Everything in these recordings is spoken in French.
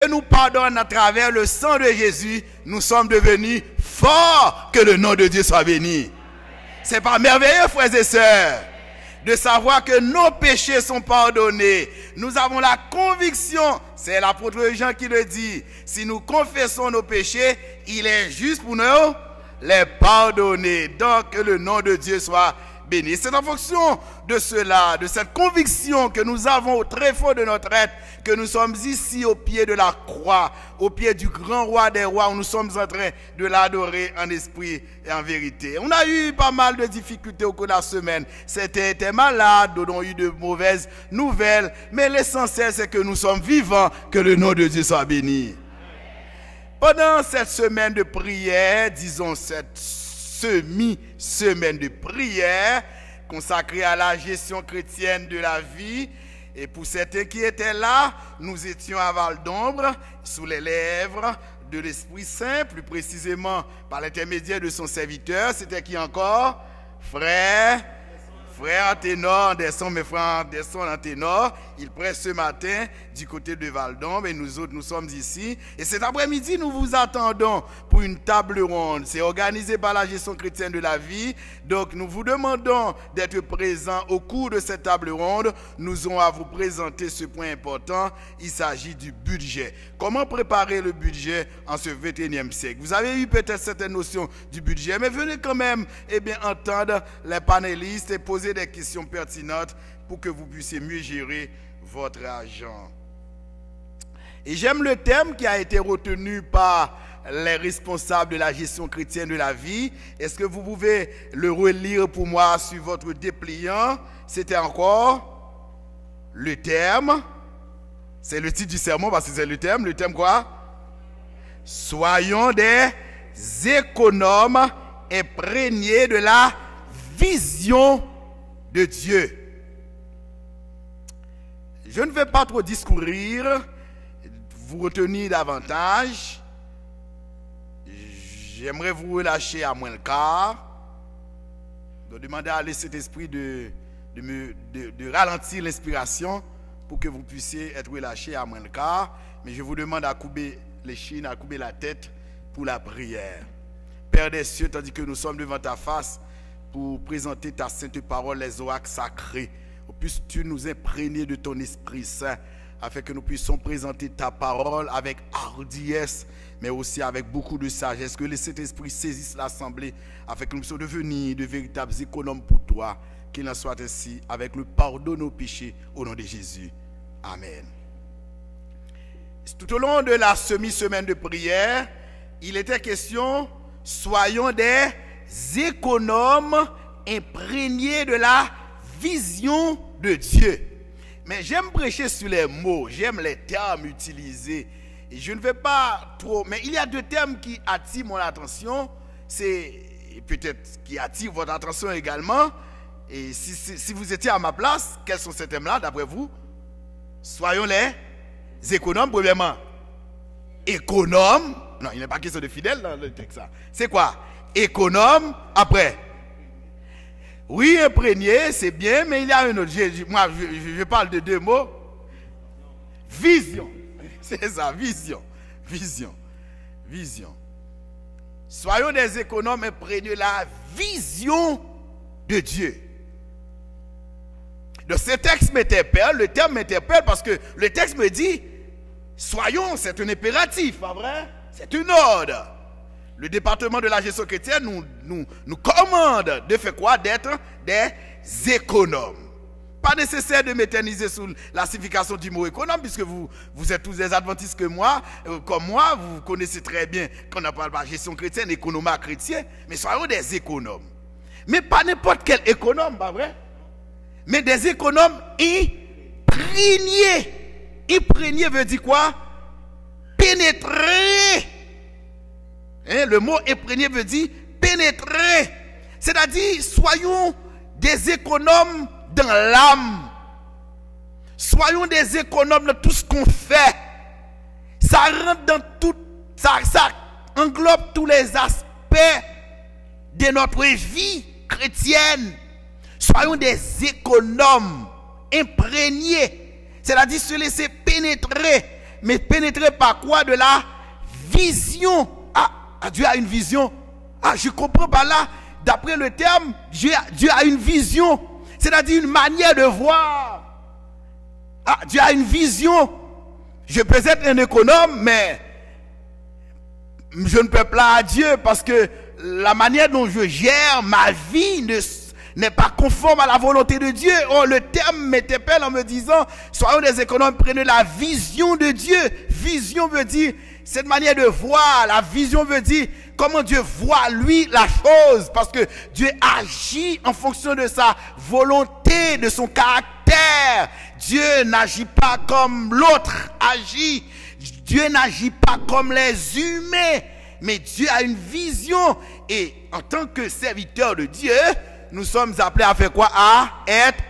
nous pardonne à travers le sang de Jésus, nous sommes devenus forts. Que le nom de Dieu soit béni. C'est pas merveilleux, frères et sœurs, de savoir que nos péchés sont pardonnés. Nous avons la conviction, c'est l'apôtre Jean qui le dit, si nous confessons nos péchés, il est juste pour nous les pardonner. Donc que le nom de Dieu soit béni. C'est en fonction de cela, de cette conviction que nous avons au très fond de notre être, que nous sommes ici au pied de la croix, au pied du grand roi des rois, où nous sommes en train de l'adorer en esprit et en vérité. On a eu pas mal de difficultés au cours de la semaine. Certains étaient malades, d'autres ont eu de mauvaises nouvelles, mais l'essentiel c'est que nous sommes vivants, que le nom de Dieu soit béni. Pendant cette semaine de prière, disons cette semi-semaine de prière consacrée à la gestion chrétienne de la vie, et pour certains qui étaient là, nous étions à Val d'Ombre, sous les lèvres de l'Esprit Saint, plus précisément par l'intermédiaire de son serviteur. C'était qui encore? Frère en ténor, descend mes frères, descend en ténor. Il prêche ce matin du côté de Val d'Ombre et nous autres, nous sommes ici. Et cet après-midi, nous vous attendons pour une table ronde. C'est organisé par la gestion chrétienne de la vie. Donc, nous vous demandons d'être présents au cours de cette table ronde. Nous allons à vous présenter ce point important. Il s'agit du budget. Comment préparer le budget en ce 21e siècle? Vous avez eu peut-être certaines notions du budget, mais venez quand même entendre les panélistes et poser des questions pertinentes pour que vous puissiez mieux gérer votre argent. Et j'aime le thème qui a été retenu par les responsables de la gestion chrétienne de la vie. Est-ce que vous pouvez le relire pour moi sur votre dépliant? C'était encore le thème. C'est le titre du sermon parce que c'est le thème. Le thème quoi? Soyons des économes imprégnés de la vision de Dieu. Je ne vais pas trop discourir, vous retenir davantage. J'aimerais vous relâcher à moins le quart. Donc demander à cet esprit de ralentir l'inspiration pour que vous puissiez être relâché à moins le quart. Mais je vous demande à couper les chines, à couper la tête pour la prière. Père des cieux, tandis que nous sommes devant ta face pour présenter ta sainte parole, les oracles sacrés, puisses-tu nous imprégner de ton Esprit Saint, afin que nous puissions présenter ta parole avec hardiesse, mais aussi avec beaucoup de sagesse, que le Saint-Esprit saisisse l'assemblée, afin que nous puissions devenir de véritables économes pour toi, qu'il en soit ainsi, avec le pardon de nos péchés, au nom de Jésus. Amen. Tout au long de la semi-semaine de prière, il était question, soyons des économes imprégnés de la vision de Dieu. Mais j'aime prêcher sur les mots, j'aime les termes utilisés. Et je ne vais pas trop... Mais il y a deux termes qui attirent mon attention. C'est peut-être qui attirent votre attention également. Et si vous étiez à ma place, quels sont ces thèmes-là, d'après vous? Soyons les économes, premièrement. Économes. Non, il n'est pas question de fidèles dans le texte. C'est quoi? Économe, après. Oui, imprégné, c'est bien, mais il y a un autre. Moi, je parle de deux mots. Vision. C'est ça, vision. Vision. Vision. Soyons des économes imprégnés de la vision de Dieu. Donc, ce texte m'interpelle, le terme m'interpelle parce que le texte me dit, soyons, c'est un impératif, pas vrai? C'est une ordre. Le département de la gestion chrétienne nous commande de faire quoi? D'être des économes. Pas nécessaire de m'éterniser sur la signification du mot économe, puisque vous êtes tous des adventistes comme moi, vous connaissez très bien qu'on a parlé de la gestion chrétienne, économat chrétien, mais soyons des économes. Mais pas n'importe quel économe, pas vrai? Mais des économes imprégnés. Imprégné veut dire quoi? Pénétrer. Le mot imprégné veut dire pénétrer. C'est-à-dire, soyons des économes dans l'âme. Soyons des économes dans tout ce qu'on fait. Ça rentre dans tout, ça englobe tous les aspects de notre vie chrétienne. Soyons des économes imprégnés. C'est-à-dire se laisser pénétrer mais pénétré par quoi? De la vision. Ah, Dieu a une vision. Ah, je comprends par là. D'après le terme, Dieu a une vision. C'est-à-dire une manière de voir. Ah, Dieu a une vision. Je peux être un économe, mais je ne peux pas à Dieu parce que la manière dont je gère ma vie n'est pas conforme à la volonté de Dieu. Oh, le terme m'interpelle en me disant, soyons des économes, prenez la vision de Dieu. Vision veut dire cette manière de voir. La vision veut dire comment Dieu voit lui la chose. Parce que Dieu agit en fonction de sa volonté, de son caractère. Dieu n'agit pas comme l'autre agit. Dieu n'agit pas comme les humains. Mais Dieu a une vision. Et en tant que serviteur de Dieu, nous sommes appelés à faire quoi? À être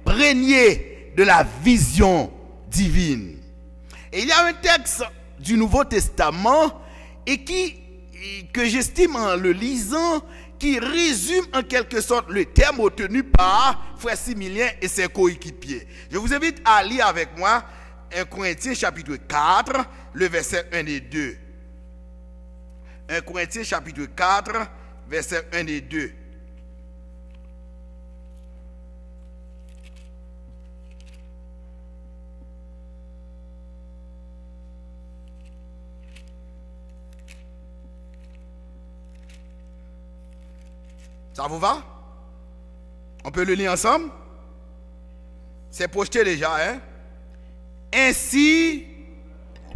imprégnés de la vision divine. Et il y a un texte du Nouveau Testament et que j'estime en le lisant, qui résume en quelque sorte le terme obtenu par Frère Similien et ses coéquipiers. Je vous invite à lire avec moi 1 Corinthiens chapitre 4, le verset 1 et 2. 1 Corinthiens chapitre 4, verset 1 et 2. Ça vous va? On peut le lire ensemble? C'est projeté déjà, hein? Ainsi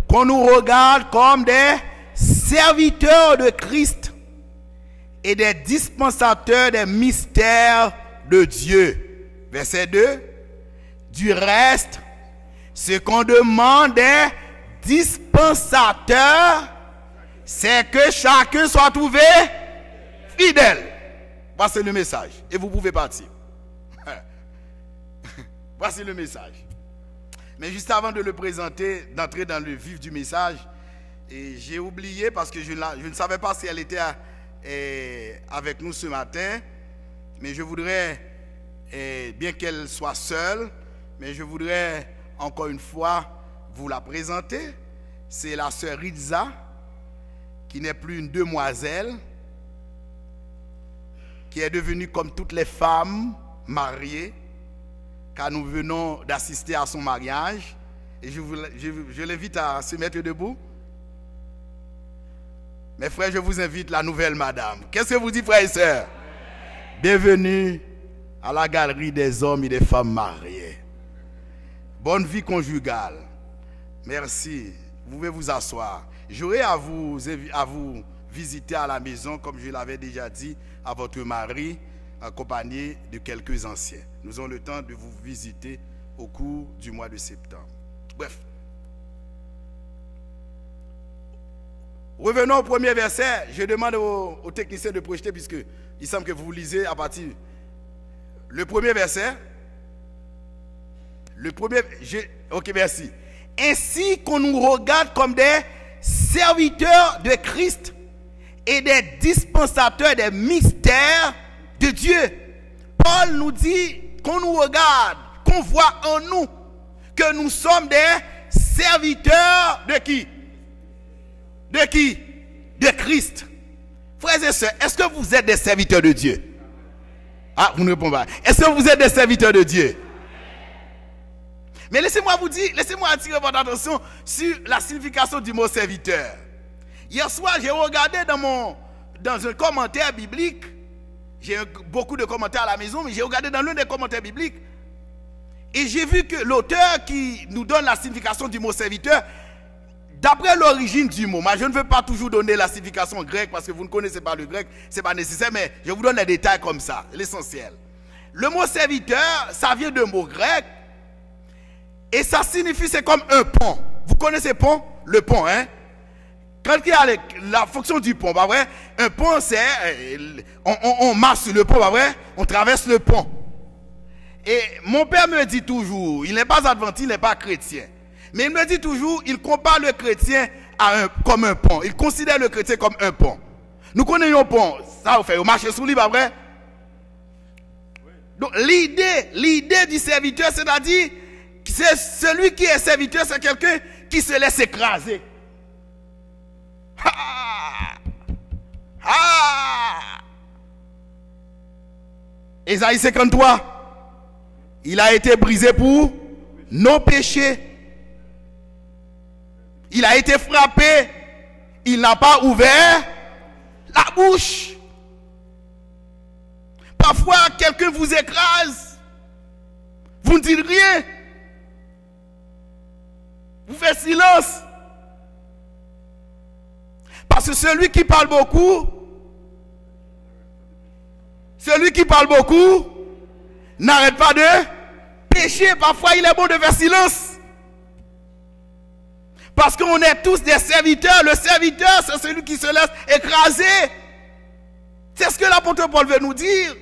qu'on nous regarde comme des serviteurs de Christ et des dispensateurs des mystères de Dieu. Verset 2. Du reste, ce qu'on demande des dispensateurs, c'est que chacun soit trouvé fidèle. Voici le message. Et vous pouvez partir. Voici le message. Mais juste avant de le présenter, d'entrer dans le vif du message, j'ai oublié parce que je ne savais pas si elle était avec nous ce matin. Mais je voudrais, bien qu'elle soit seule, mais je voudrais encore une fois vous la présenter. C'est la sœur Ritza, qui n'est plus une demoiselle, qui est devenue comme toutes les femmes mariées, car nous venons d'assister à son mariage. Et je l'invite à se mettre debout. Mes frères, je vous invite, la nouvelle madame. Qu'est-ce que vous dites, frères et sœurs? Bienvenue à la galerie des hommes et des femmes mariés. Bonne vie conjugale. Merci. Vous pouvez vous asseoir. J'aurai à vous visiter à la maison, comme je l'avais déjà dit, à votre mari, accompagné de quelques anciens. Nous avons le temps de vous visiter au cours du mois de septembre. Bref. Revenons au premier verset. Je demande aux techniciens de projeter, puisque il semble que vous lisez à partir. Le premier verset. Ok, merci. Ainsi qu'on nous regarde comme des serviteurs de Christ et des dispensateurs des mystères de Dieu. Paul nous dit qu'on nous regarde, qu'on voit en nous que nous sommes des serviteurs de qui? De qui? De Christ. Frères et sœurs, est-ce que vous êtes des serviteurs de Dieu? Ah, vous ne répondez pas. Est-ce que vous êtes des serviteurs de Dieu? Mais laissez-moi vous dire, laissez-moi attirer votre attention sur la signification du mot serviteur. Hier soir, j'ai regardé dans un commentaire biblique. J'ai beaucoup de commentaires à la maison, mais j'ai regardé dans l'un des commentaires bibliques. Et j'ai vu que l'auteur qui nous donne la signification du mot serviteur, d'après l'origine du mot, moi je ne veux pas toujours donner la signification grecque parce que vous ne connaissez pas le grec, ce n'est pas nécessaire, mais je vous donne les détails comme ça, l'essentiel. Le mot serviteur, ça vient d'un mot grec et ça signifie, c'est comme un pont. Vous connaissez pont? Le pont, hein? Quand il y a la fonction du pont, pas vrai? Un pont, c'est on marche sur le pont, pas vrai? On traverse le pont. Et mon père me dit toujours, il n'est pas adventiste, il n'est pas chrétien. Mais il me dit toujours, il compare le chrétien comme un pont. Il considère le chrétien comme un pont. Nous connaissons un pont, ça vous fait, vous marchez sous lui, pas vrai? Donc l'idée du serviteur, c'est-à-dire, c'est celui qui est serviteur, c'est quelqu'un qui se laisse écraser. Ésaïe 53, il a été brisé pour nos péchés. Il a été frappé, il n'a pas ouvert la bouche. Parfois, quelqu'un vous écrase, vous ne dites rien. Vous faites silence. Parce que celui qui parle beaucoup, n'arrête pas de pécher. Parfois, il est bon de faire silence. Parce qu'on est tous des serviteurs. Le serviteur, c'est celui qui se laisse écraser. C'est ce que l'apôtre Paul veut nous dire.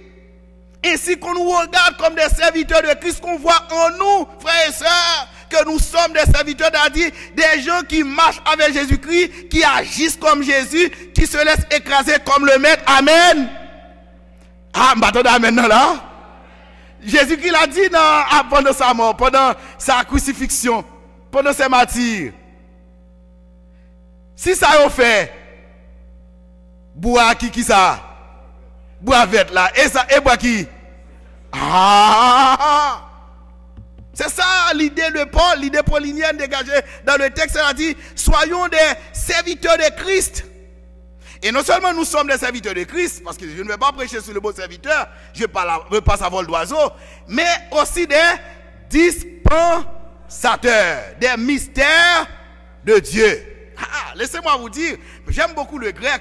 Ainsi qu'on nous regarde comme des serviteurs de Christ, qu'on voit en nous, frères et sœurs, que nous sommes des serviteurs, c'est-à-dire des gens qui marchent avec Jésus-Christ, qui agissent comme Jésus, qui se laissent écraser comme le Maître. Amen. Ah, m'attendez amen là. Jésus-Christ l'a dit pendant sa mort, pendant sa crucifixion, pendant ses martyrs. Si ça a fait, bois qui ça? Bois vert là. Et ça, et bois qui? Ah! C'est ça l'idée de Paul, l'idée paulinienne dégagée dans le texte. Elle a dit, soyons des serviteurs de Christ. Et non seulement nous sommes des serviteurs de Christ, parce que je ne vais pas prêcher sur le bon serviteur, je ne veux pas à vol d'oiseau, mais aussi des dispensateurs, des mystères de Dieu. Ah, laissez-moi vous dire, j'aime beaucoup le grec,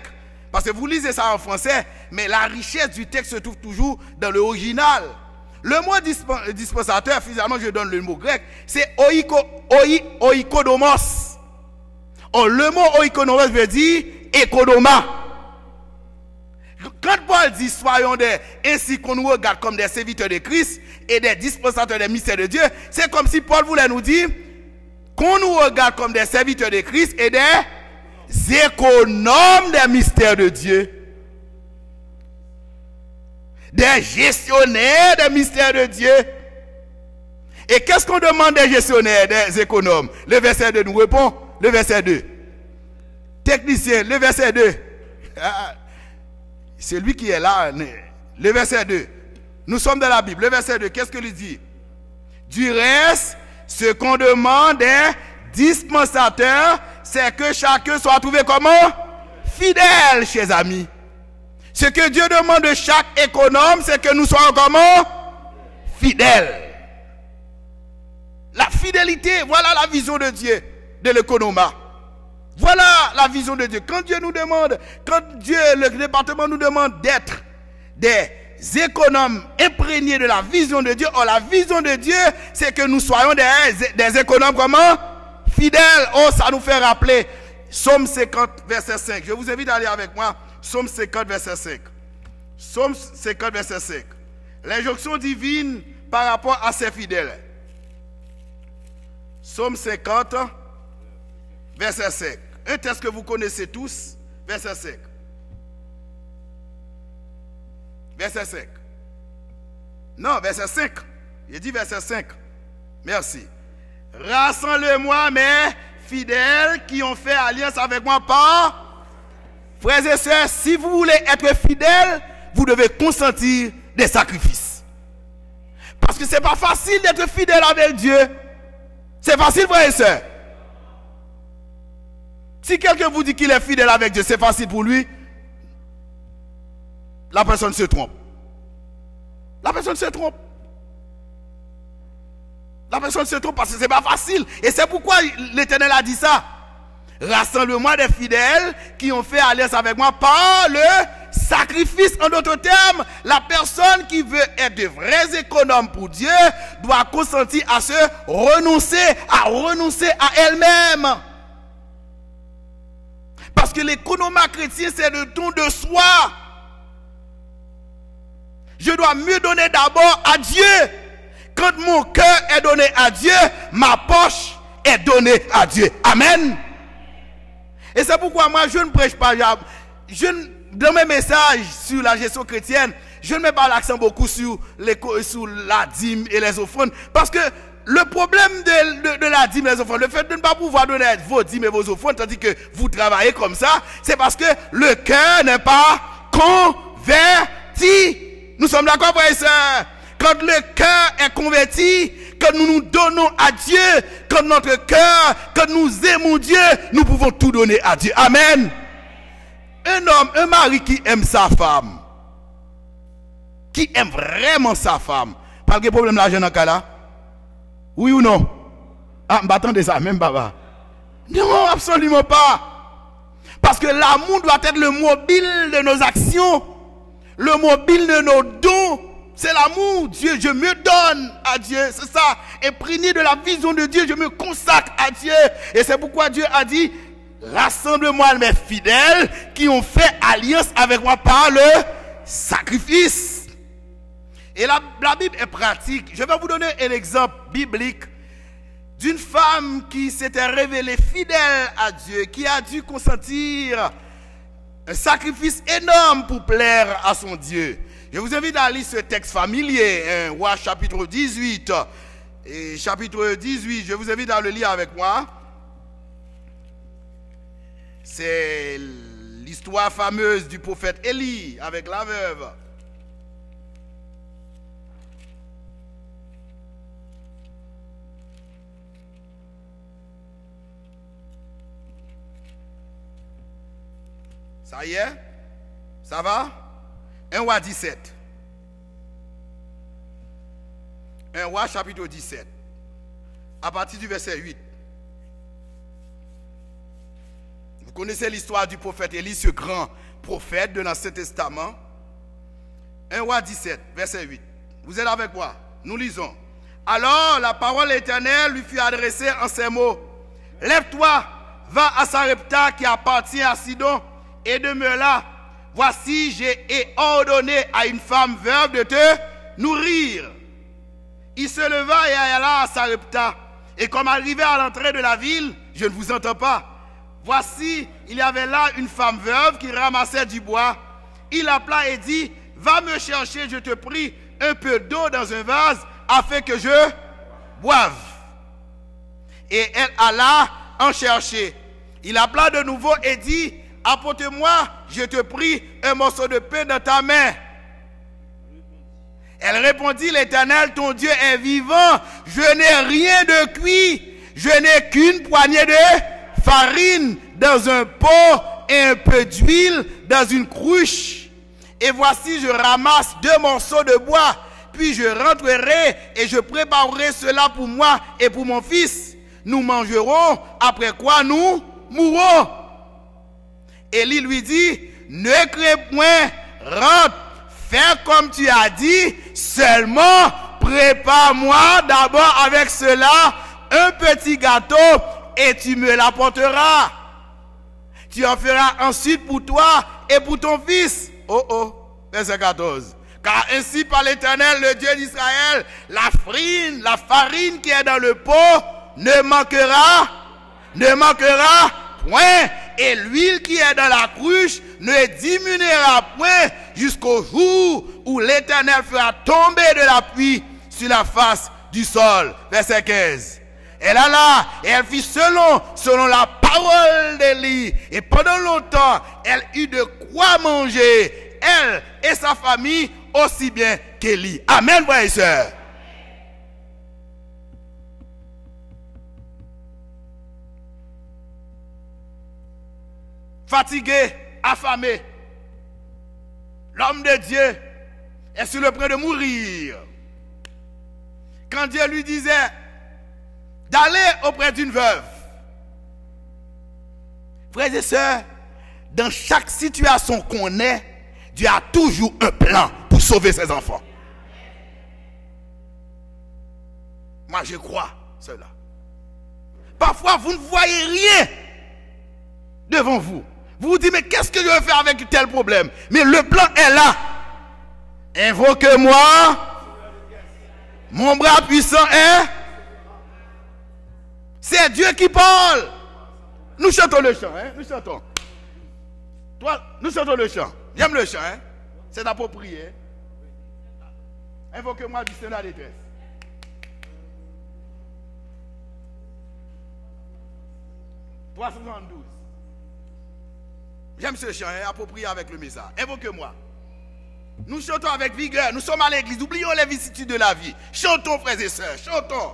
parce que vous lisez ça en français, mais la richesse du texte se trouve toujours dans l'original. Le mot dispensateur, finalement je donne le mot grec, c'est oikodomos. Le mot oikodomos veut dire économa. Quand Paul dit soyons ainsi qu'on nous regarde comme des serviteurs de Christ et des dispensateurs des mystères de Dieu, c'est comme si Paul voulait nous dire qu'on nous regarde comme des serviteurs de Christ et des économes des mystères de Dieu. Des gestionnaires des mystères de Dieu. Et qu'est-ce qu'on demande des gestionnaires, des économes? Le verset 2 nous répond. Le verset 2. Technicien, le verset 2. C'est lui qui est là. Le verset 2. Nous sommes dans la Bible. Le verset 2, qu'est-ce qu'il dit? Du reste, ce qu'on demande des dispensateurs, c'est que chacun soit trouvé comment? Fidèle, chers amis. Ce que Dieu demande de chaque économe, c'est que nous soyons comment? Fidèles. La fidélité, voilà la vision de Dieu, de l'économa. Voilà la vision de Dieu. Quand Dieu nous demande, le département nous demande d'être des économes imprégnés de la vision de Dieu, or la vision de Dieu, c'est que nous soyons des économes comment? Fidèles. Oh, ça nous fait rappeler Psaume 50, verset 5. Je vous invite à aller avec moi. Psaume 50, verset 5. Psaume 50, verset 5. L'injonction divine par rapport à ses fidèles. Psaume 50, verset 5. Un texte que vous connaissez tous, verset 5. Verset 5. Non, verset 5. Il dit verset 5. Merci. Rassemble-moi mes fidèles qui ont fait alliance avec moi par... Frères et sœurs, si vous voulez être fidèles, vous devez consentir des sacrifices. Parce que ce n'est pas facile d'être fidèle avec Dieu. C'est facile, frères et sœurs. Si quelqu'un vous dit qu'il est fidèle avec Dieu, c'est facile pour lui, la personne se trompe. La personne se trompe. La personne se trompe parce que ce n'est pas facile. Et c'est pourquoi l'Éternel a dit ça. Rassemble-moi des fidèles qui ont fait alliance avec moi par le sacrifice. En d'autres termes, la personne qui veut être de vrais économes pour Dieu doit consentir à se renoncer à elle-même. Parce que l'économie chrétienne, c'est le don de soi. Je dois me donner d'abord à Dieu. Quand mon cœur est donné à Dieu, ma poche est donnée à Dieu. Amen. Et c'est pourquoi moi je ne prêche pas. Dans mes messages sur la gestion chrétienne, je ne mets pas l'accent beaucoup sur la dîme et les offrandes. Parce que le problème de la dîme, les enfants, le fait de ne pas pouvoir donner vos dîmes et vos offrandes, tandis que vous travaillez comme ça, c'est parce que le cœur n'est pas converti. Nous sommes d'accord, frères et sœurs? Quand le cœur est converti, quand nous nous donnons à Dieu, quand notre cœur, quand nous aimons Dieu, nous pouvons tout donner à Dieu. Amen. Un homme, un mari qui aime sa femme, qui aime vraiment sa femme, pas de problème l'argent dans le cas là? Oui ou non? Ah, m'attendez ça, même papa. Non, absolument pas. Parce que l'amour doit être le mobile de nos actions, le mobile de nos dons. C'est l'amour. Dieu, je me donne à Dieu. C'est ça. Imprégné de la vision de Dieu, je me consacre à Dieu. Et c'est pourquoi Dieu a dit, rassemble-moi mes fidèles qui ont fait alliance avec moi par le sacrifice. Et la Bible est pratique. Je vais vous donner un exemple biblique d'une femme qui s'était révélée fidèle à Dieu, qui a dû consentir un sacrifice énorme pour plaire à son Dieu. Je vous invite à lire ce texte familier, Roi chapitre 18. Et chapitre 18, je vous invite à le lire avec moi. C'est l'histoire fameuse du prophète Élie avec la veuve. Ça y est? Ça va? 1 Roi 17. 1 Roi chapitre 17. À partir du verset 8. Vous connaissez l'histoire du prophète Élie, ce grand prophète de l'Ancien Testament. 1 Roi 17, verset 8. Vous êtes avec moi? Nous lisons. Alors la parole éternelle lui fut adressée en ces mots. Lève-toi, va à Sarepta qui appartient à Sidon et demeure là. Voici, j'ai ordonné à une femme veuve de te nourrir. Il se leva et alla à Sarepta. Et comme arrivé à l'entrée de la ville, je ne vous entends pas. Voici, il y avait là une femme veuve qui ramassait du bois. Il appela et dit, va me chercher, je te prie, un peu d'eau dans un vase afin que je boive. Et elle alla en chercher. Il appela de nouveau et dit, apporte-moi, je te prie, un morceau de pain dans ta main. Elle répondit, l'Éternel, ton Dieu est vivant, je n'ai rien de cuit, je n'ai qu'une poignée de farine dans un pot et un peu d'huile dans une cruche. Et voici, je ramasse 2 morceaux de bois, puis je rentrerai et je préparerai cela pour moi et pour mon fils. Nous mangerons, après quoi nous mourrons. Élie lui dit, ne crains point, rentre, fais comme tu as dit, seulement prépare-moi d'abord avec cela un petit gâteau et tu me l'apporteras. Tu en feras ensuite pour toi et pour ton fils. Oh oh, verset 14. Car ainsi par l'Éternel, le Dieu d'Israël, la farine qui est dans le pot ne manquera point. Et l'huile qui est dans la cruche ne diminuera point jusqu'au jour où l'Éternel fera tomber de la pluie sur la face du sol. Verset 15. Elle alla et elle fit selon la parole d'Élie. Et pendant longtemps, elle eut de quoi manger, elle et sa famille, aussi bien qu'Élie. Amen, frères et sœurs. Fatigué, affamé, l'homme de Dieu est sur le point de mourir. Quand Dieu lui disait d'aller auprès d'une veuve, frères et sœurs, dans chaque situation qu'on est, Dieu a toujours un plan pour sauver ses enfants. Moi, je crois cela. Parfois, vous ne voyez rien devant vous. Vous vous dites, mais qu'est-ce que je vais faire avec tel problème? Mais le plan est là. Invoque-moi. Mon bras puissant est. C'est Dieu qui parle. Nous chantons le chant, hein? Nous chantons. Toi, nous chantons le chant. J'aime le chant, hein? C'est approprié. Invoque-moi du Seigneur la détresse. 372. J'aime ce chant, approprié avec le message. Évoquez-moi. Nous chantons avec vigueur, nous sommes à l'église, oublions les vicissitudes de la vie. Chantons, frères et sœurs, chantons.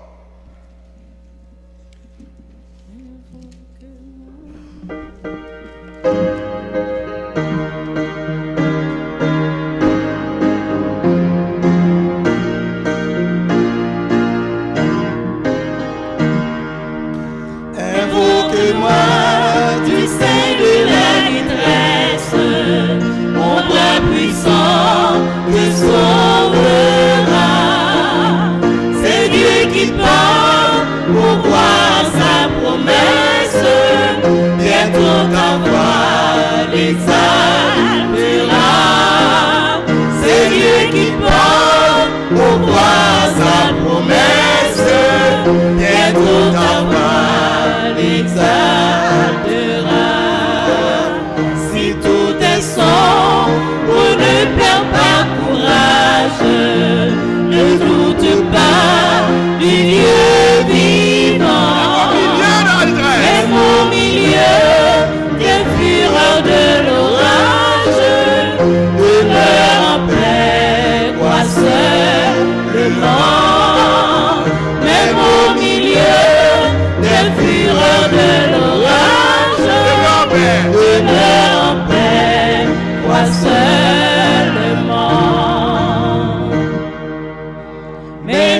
Mais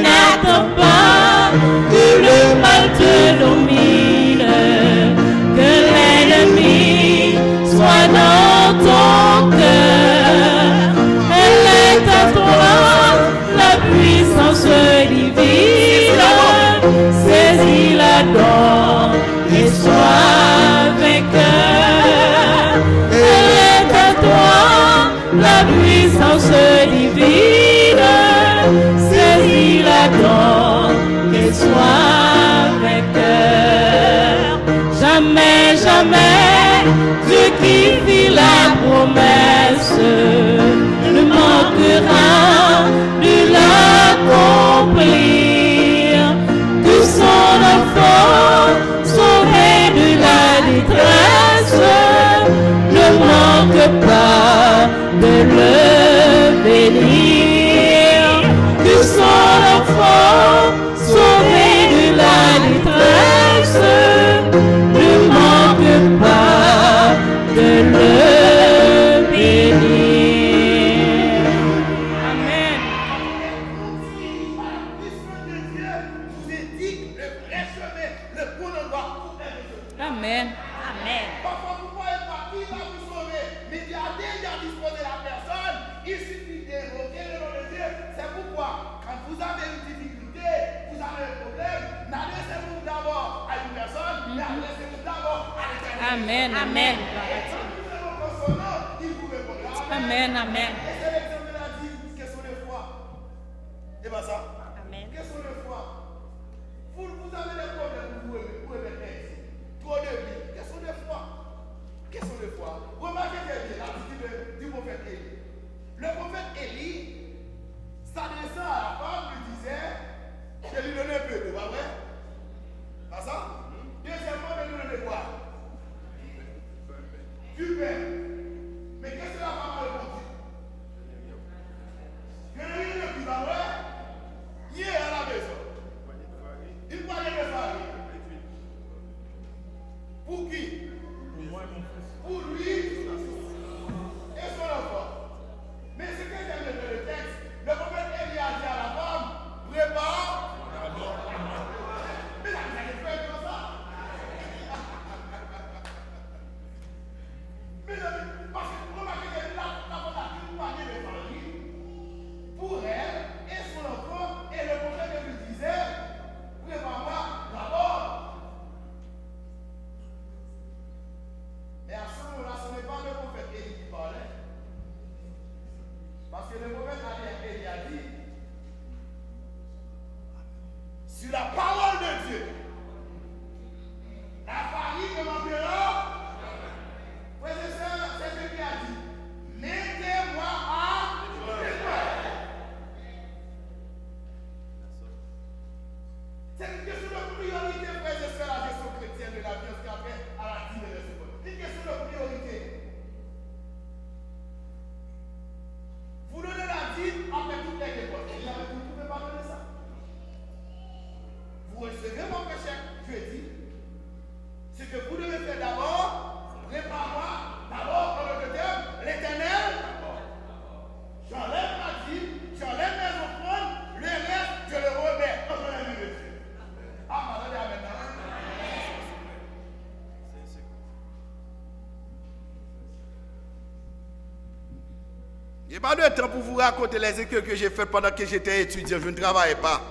Je n'ai pas de temps pour vous raconter les écoles que j'ai faites pendant que j'étais étudiant. Je ne travaillais pas.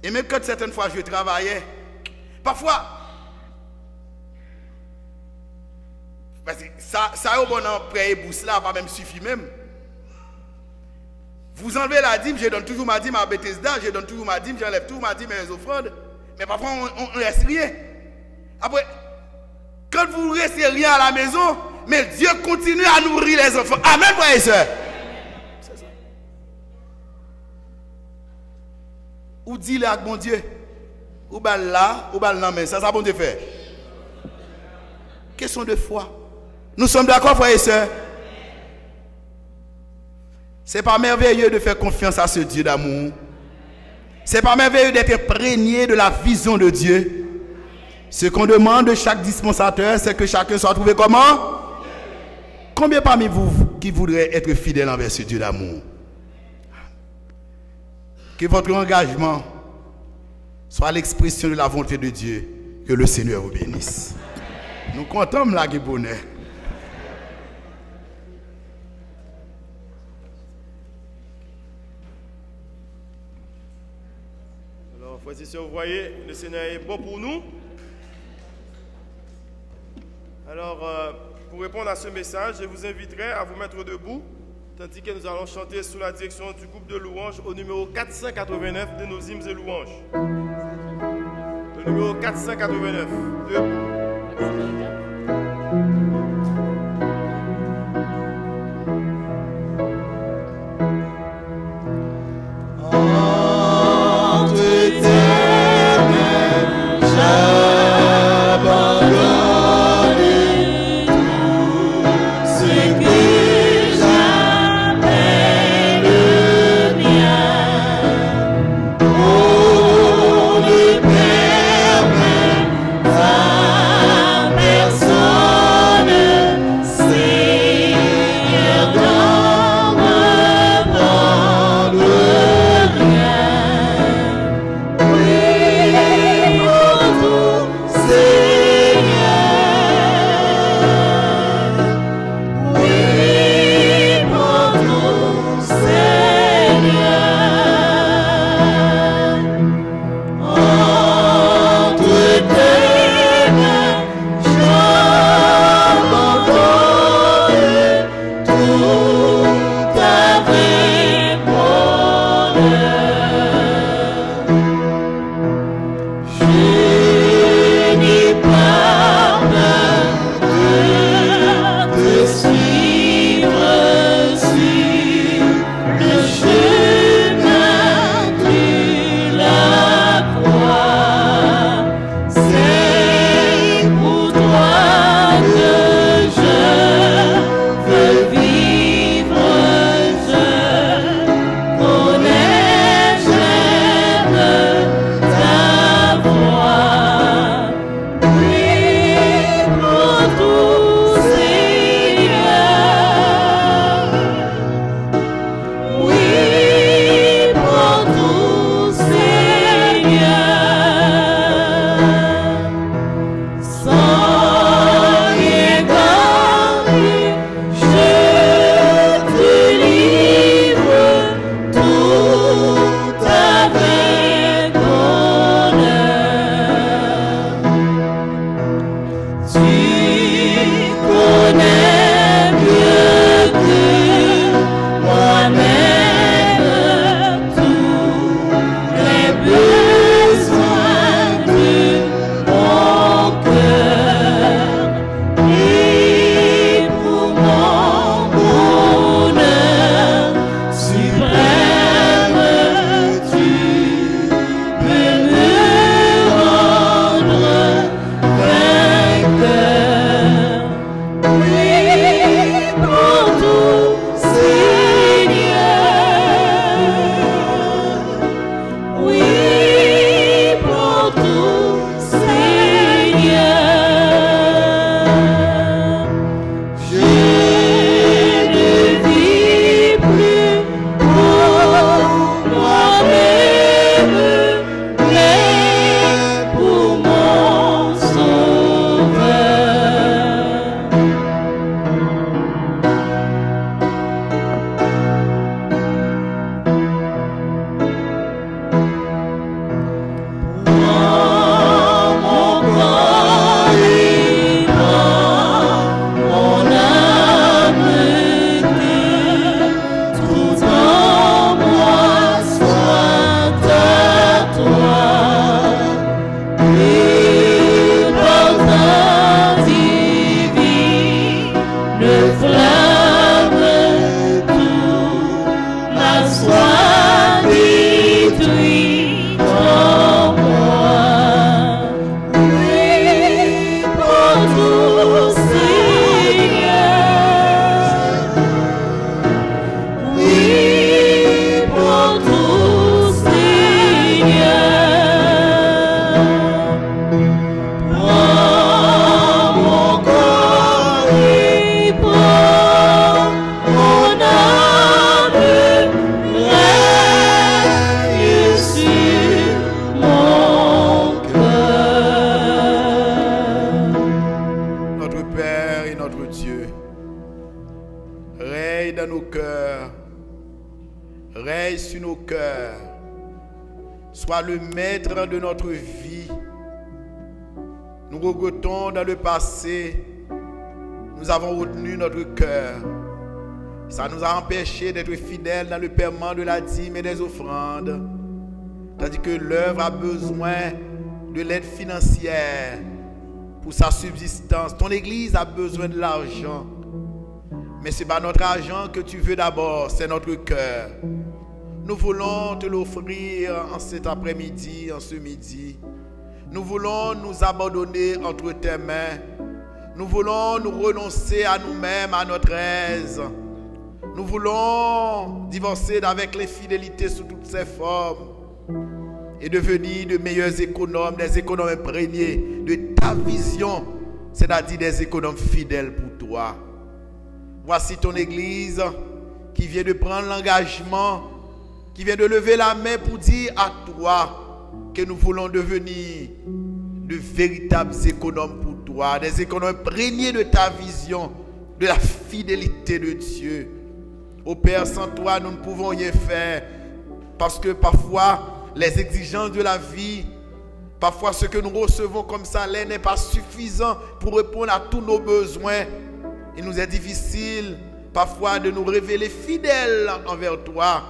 Et même quand certaines fois je travaillais, parfois, parce que ça au bon prêt et bourse là, pas même suffit même. Vous enlevez la dîme, je donne toujours ma dîme à Bethesda, je donne toujours ma dîme, j'enlève tout ma dîme et les offrandes. Mais parfois on ne reste rien. Après, quand vous ne restez rien à la maison, mais Dieu continue à nourrir les enfants. Amen, frères et sœurs. C'est ça. Ou dit là, bon Dieu, ou bal là, ou bal là, mais ça bon Dieu fait. Question de foi. Nous sommes d'accord, frères et sœurs. C'est pas merveilleux de faire confiance à ce Dieu d'amour. C'est pas merveilleux d'être imprégné de la vision de Dieu. Ce qu'on demande de chaque dispensateur, c'est que chacun soit trouvé comment? Combien parmi vous qui voudraient être fidèles envers ce Dieu d'amour? Que votre engagement soit l'expression de la volonté de Dieu. Que le Seigneur vous bénisse. Nous comptons là qui bonheur. Alors, frères et sœurs, vous voyez, le Seigneur est bon pour nous. Alors, pour répondre à ce message, je vous inviterai à vous mettre debout, tandis que nous allons chanter sous la direction du groupe de louanges au numéro 489 de nos hymnes et louanges. Le numéro 489. Debout. Vainqueur. dans nos cœurs. Règne sur nos cœurs. Sois le maître de notre vie. Nous regrettons dans le passé, nous avons retenu notre cœur. Ça nous a empêchés d'être fidèles dans le paiement de la dîme et des offrandes. Tandis que l'œuvre a besoin de l'aide financière pour sa subsistance. Ton église a besoin de l'argent. Mais ce n'est pas notre argent que tu veux d'abord, c'est notre cœur. Nous voulons te l'offrir en cet après-midi, en ce midi. Nous voulons nous abandonner entre tes mains. Nous voulons nous renoncer à nous-mêmes, à notre aise. Nous voulons divorcer avec l'infidélité sous toutes ses formes et devenir de meilleurs économes, des économes imprégnés de ta vision, c'est-à-dire des économes fidèles pour toi. Voici ton église qui vient de prendre l'engagement, qui vient de lever la main pour dire à toi que nous voulons devenir de véritables économes pour toi, des économes imprégnés de ta vision, de la fidélité de Dieu. Ô Père, sans toi, nous ne pouvons rien faire, parce que parfois, les exigences de la vie, parfois ce que nous recevons comme salaire n'est pas suffisant pour répondre à tous nos besoins. Il nous est difficile parfois de nous révéler fidèles envers toi.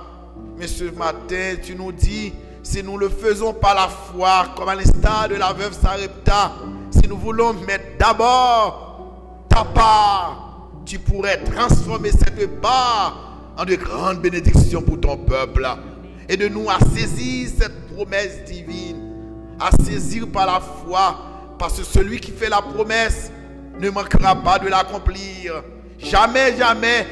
Mais ce matin, tu nous dis, si nous le faisons par la foi, comme à l'instar de la veuve Sarepta, si nous voulons mettre d'abord ta part, tu pourrais transformer cette part en de grandes bénédictions pour ton peuple. Et de nous à saisir cette promesse divine, à saisir par la foi, parce que celui qui fait la promesse ne manquera pas de l'accomplir. Jamais, jamais,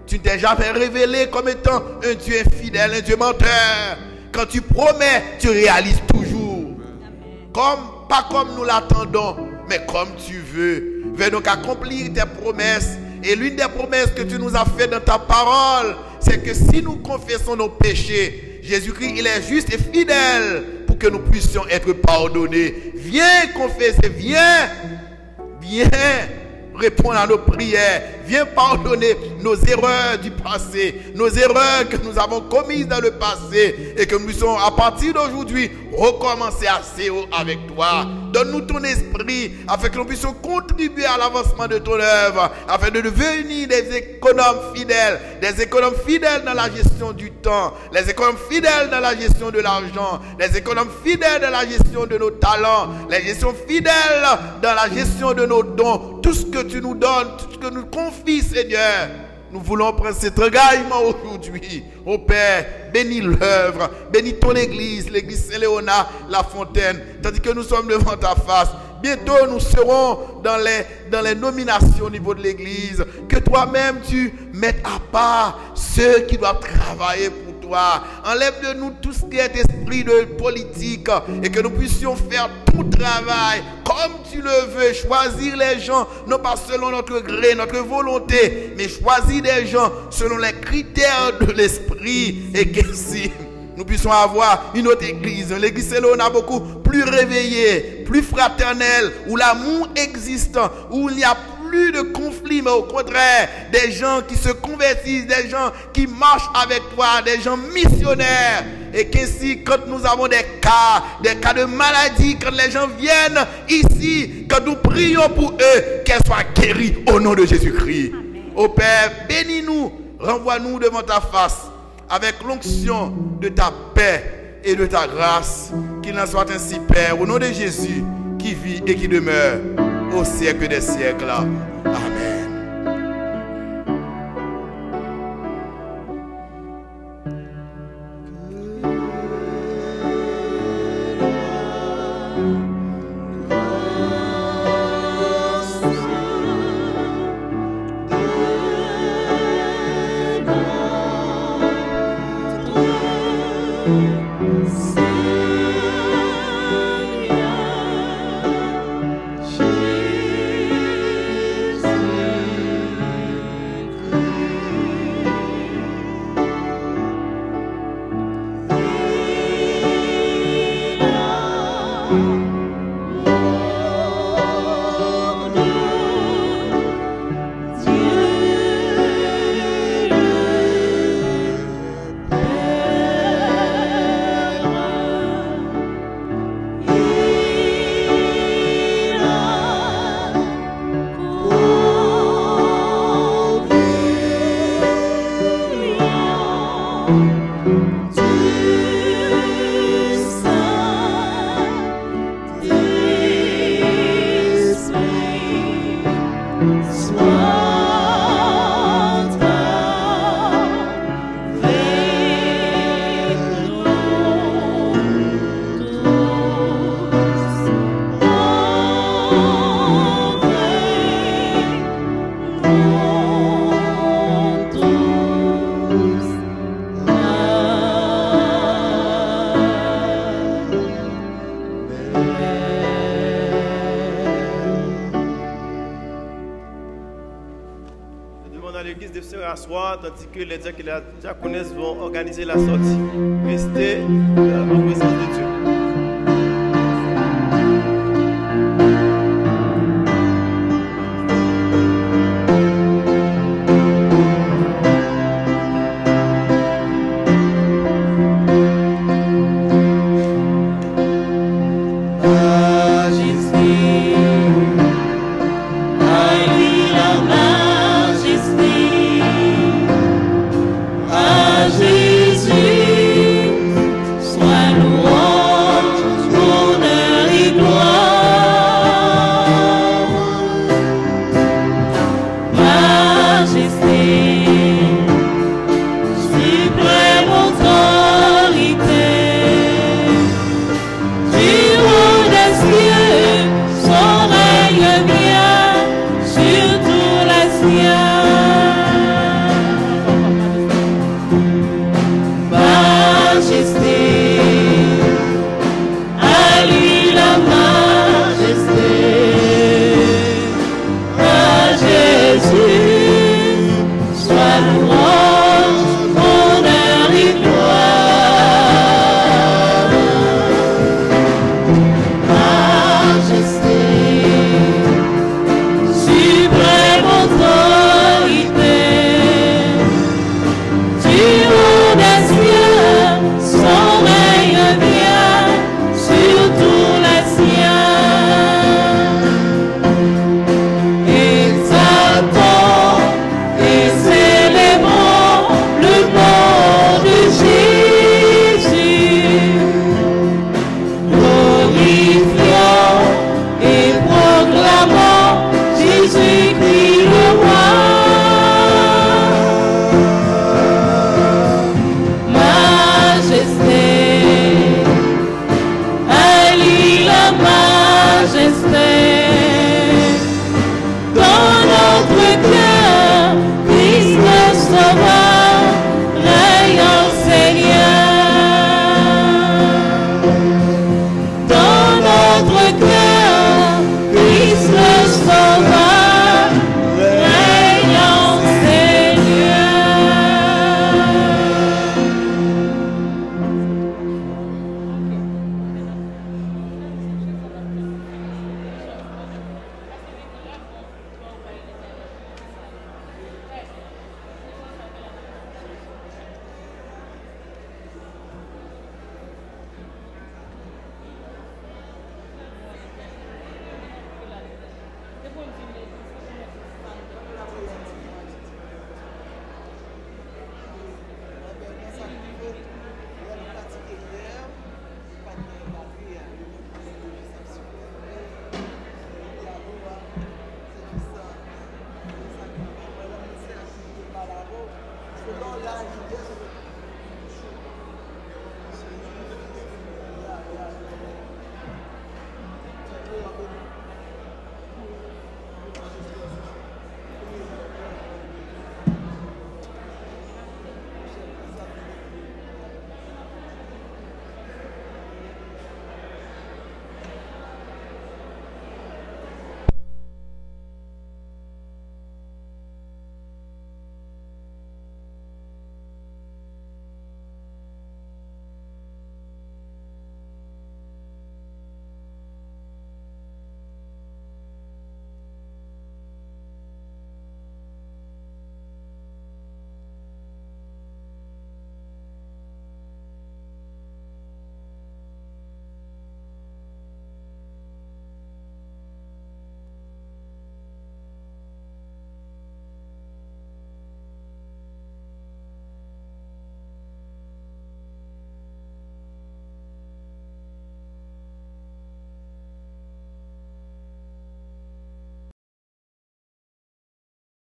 tu ne t'es jamais révélé comme étant un Dieu infidèle, un Dieu menteur. Quand tu promets, tu réalises toujours. Pas comme nous l'attendons, mais comme tu veux. Viens donc accomplir tes promesses. Et l'une des promesses que tu nous as faites dans ta parole, c'est que si nous confessons nos péchés, Jésus-Christ, il est juste et fidèle pour que nous puissions être pardonnés. Viens confesser, viens répondre à nos prières, viens pardonner nos erreurs du passé, nos erreurs que nous avons commises dans le passé et que nous puissions à partir d'aujourd'hui recommencer à zéro avec toi. Donne-nous ton esprit afin que nous puissions contribuer à l'avancement de ton œuvre, afin de devenir des économes fidèles dans la gestion du temps, les économes fidèles dans la gestion de l'argent, les économes fidèles dans la gestion de nos talents, les gestions fidèles dans la gestion de nos dons. Tout ce que tu nous donnes, tout ce que nous confies, Seigneur, nous voulons prendre cet engagement aujourd'hui. Ô Père, bénis l'œuvre, bénis ton église, l'église Saint-Léonard, la Fontaine, tandis que nous sommes devant ta face. Bientôt, nous serons dans les nominations au niveau de l'église. Que toi-même, tu mettes à part ceux qui doivent travailler pour toi. Enlève de nous tout ce qui est esprit de politique et que nous puissions faire tout travail comme tu le veux. Choisir les gens, non pas selon notre gré, notre volonté, mais choisir des gens selon les critères de l'esprit. Et que si nous puissions avoir une autre église, l'église Saint-Léonard beaucoup plus réveillée, plus fraternelle, où l'amour existe, où il n'y a plus de conflits, mais au contraire, des gens qui se convertissent, des gens qui marchent avec toi, des gens missionnaires. Et qu'ainsi, quand nous avons des cas de maladie, quand les gens viennent ici, quand nous prions pour eux, qu'elles soient guéries au nom de Jésus-Christ. Ô Père, bénis-nous, renvoie-nous devant ta face, avec l'onction de ta paix et de ta grâce. Qu'il en soit ainsi, Père, au nom de Jésus, qui vit et qui demeure au siècle des siècles. Amen. Jesus. l'église de se rasseoir, tandis que les diaconesses vont organiser la sortie. Restez en présence de Dieu.